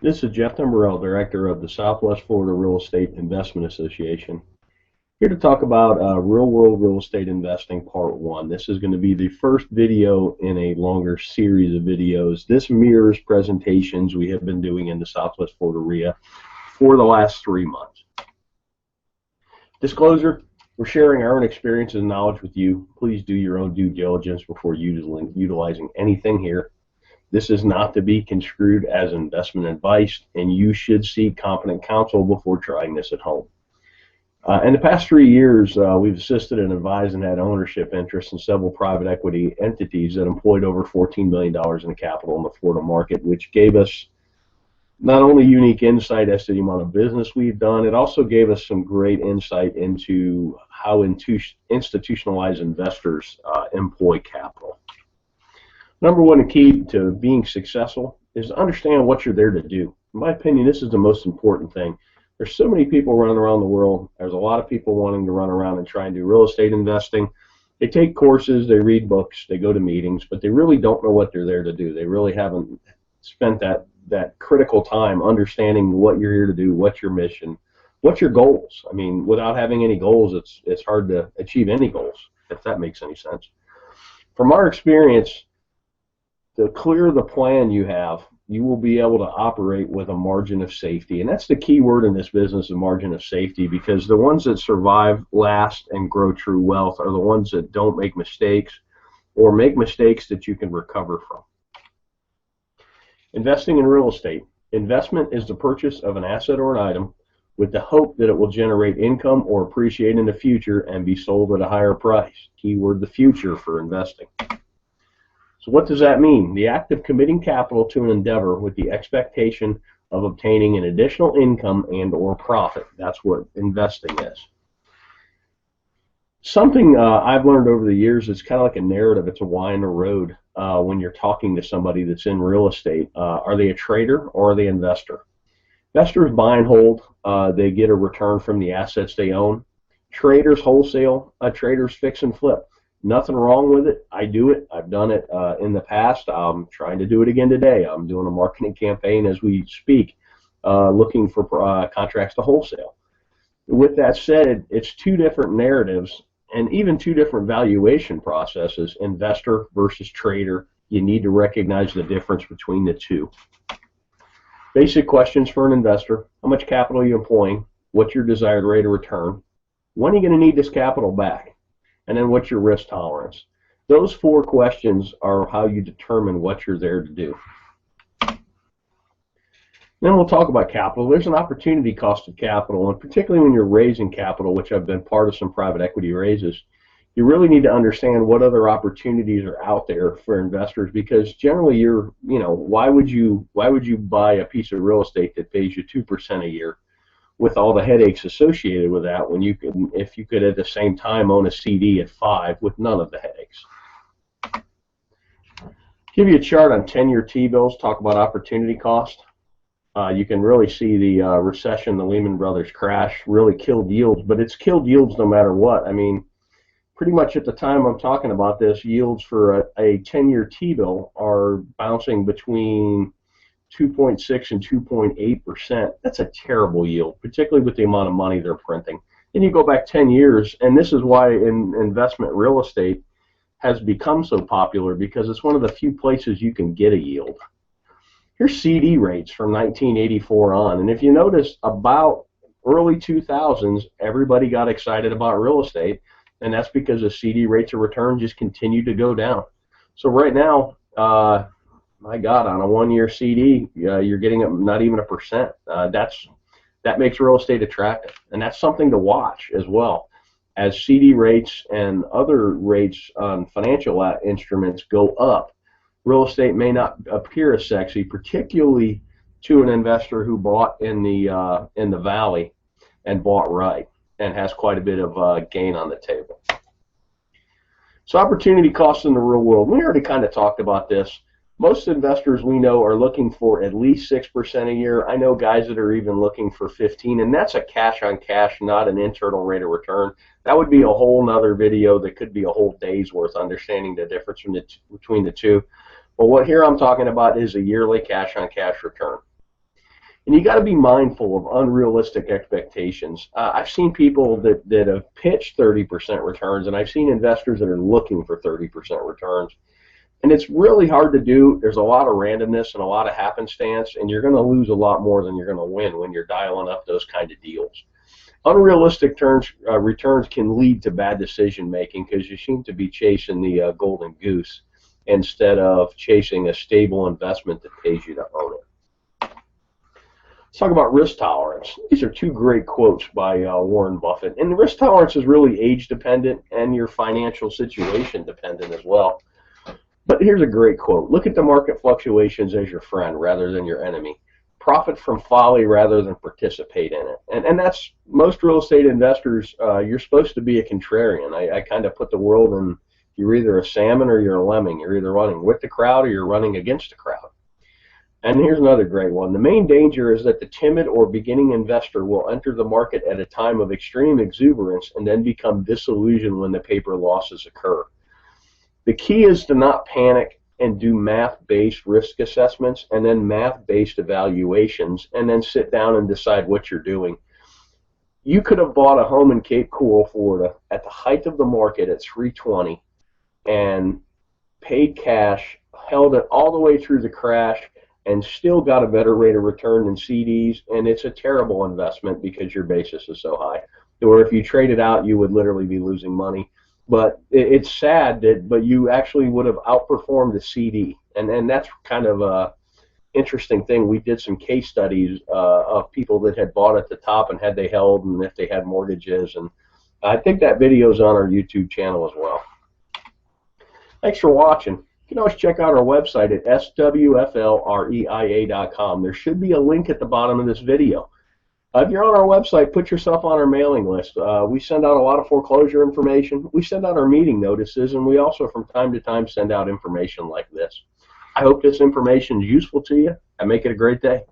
This is Jeff Timberell, Director of the Southwest Florida Real Estate Investment Association, here to talk about real-world real estate investing Part 1. This is going to be the first video in a longer series of videos. This mirrors presentations we have been doing in the Southwest Florida REIA for the last 3 months. Disclosure, we're sharing our own experiences and knowledge with you. Please do your own due diligence before utilizing anything here. This is not to be construed as investment advice, and you should seek competent counsel before trying this at home. In the past 3 years, we've assisted and advised and had ownership interests in several private equity entities that employed over $14 million in capital in the Florida market, which gave us not only unique insight as to the amount of business we've done, it also gave us some great insight into how institutionalized investors employ capital. Number one key to being successful is to understand what you're there to do. In my opinion, this is the most important thing. There's so many people running around the world. There's a lot of people wanting to run around and try and do real estate investing. They take courses, they read books, they go to meetings, but they really don't know what they're there to do. They really haven't spent that critical time understanding what you're here to do, what's your mission, what's your goals. I mean, without having any goals, it's hard to achieve any goals, if that makes any sense. From our experience, the clearer the plan you have, you will be able to operate with a margin of safety. And that's the key word in this business, a margin of safety, because the ones that survive, last, and grow true wealth are the ones that don't make mistakes or make mistakes that you can recover from. Investing in real estate. Investment is the purchase of an asset or an item with the hope that it will generate income or appreciate in the future and be sold at a higher price. Keyword, the future for investing. So what does that mean? The act of committing capital to an endeavor with the expectation of obtaining an additional income and or profit. That's what investing is. Something I've learned over the years, it's kind of like a narrative. It's a why in the road when you're talking to somebody that's in real estate. Are they a trader or are they an investor? Investors buy and hold. They get a return from the assets they own. Traders wholesale. Traders fix and flip. Nothing wrong with it. I do it. I've done it in the past. I'm trying to do it again today. I'm doing a marketing campaign as we speak, looking for contracts to wholesale. With that said, it's two different narratives and even two different valuation processes, investor versus trader. You need to recognize the difference between the two. Basic questions for an investor. How much capital are you employing? What's your desired rate of return? When are you going to need this capital back? And then what's your risk tolerance? Those 4 questions are how you determine what you're there to do. Then we'll talk about capital. There's an opportunity cost of capital, and particularly when you're raising capital, which I've been part of some private equity raises, you really need to understand what other opportunities are out there for investors, because generally why would you buy a piece of real estate that pays you 2% a year with all the headaches associated with that, when if you could at the same time own a CD at 5 with none of the headaches. Give you a chart on 10-year T-bills, talk about opportunity cost. You can really see the recession, the Lehman Brothers crash really killed yields, but it's killed yields no matter what. I mean, pretty much at the time I'm talking about this, yields for a 10-year T-bill are bouncing between 2.6 and 2.8%. That's a terrible yield, particularly with the amount of money they're printing. Then you go back 10 years, and this is why investment real estate has become so popular, because it's one of the few places you can get a yield. Here's CD rates from 1984 on, and if you notice, about early 2000s, everybody got excited about real estate, and that's because the CD rates of return just continued to go down. So right now, my God, on a 1-year CD, you're getting not even 1%. That makes real estate attractive, and that's something to watch as well. As CD rates and other rates on financial instruments go up, real estate may not appear as sexy, particularly to an investor who bought in the valley and bought right and has quite a bit of gain on the table. So opportunity costs in the real world. We already kind of talked about this. Most investors we know are looking for at least 6% a year. I know guys that are even looking for 15, and that's a cash on cash, not an internal rate of return. That would be a whole nother video that could be a whole day's worth, understanding the difference between the two. But what here I'm talking about is a yearly cash on cash return. And you got to be mindful of unrealistic expectations. I've seen people that have pitched 30% returns, and I've seen investors that are looking for 30% returns. And it's really hard to do. There's a lot of randomness and a lot of happenstance, and you're going to lose a lot more than you're going to win when you're dialing up those kind of deals. Unrealistic returns can lead to bad decision making because you seem to be chasing the golden goose instead of chasing a stable investment that pays you to own it. Let's talk about risk tolerance. These are two great quotes by Warren Buffett. And the risk tolerance is really age dependent and your financial situation dependent as well. But here's a great quote. Look at the market fluctuations as your friend rather than your enemy. Profit from folly rather than participate in it. And that's most real estate investors. You're supposed to be a contrarian. I kind of put the world in, you're either a salmon or you're a lemming. You're either running with the crowd or you're running against the crowd. And here's another great one. The main danger is that the timid or beginning investor will enter the market at a time of extreme exuberance and then become disillusioned when the paper losses occur. The key is to not panic and do math-based risk assessments and then math-based evaluations and then sit down and decide what you're doing. You could have bought a home in Cape Coral, Florida at the height of the market at 320 and paid cash, held it all the way through the crash, and still got a better rate of return than CDs, and it's a terrible investment because your basis is so high. Or if you trade it out, you would literally be losing money. But it's sad but you actually would have outperformed the CD, and that's kind of a interesting thing. We did some case studies of people that had bought at the top and had they held and if they had mortgages, and I think that video is on our YouTube channel as well. Thanks for watching. You can always check out our website at swflreia.com. There should be a link at the bottom of this video. If you're on our website, put yourself on our mailing list. We send out a lot of foreclosure information. We send out our meeting notices, and we also from time to time send out information like this. I hope this information is useful to you, and make it a great day.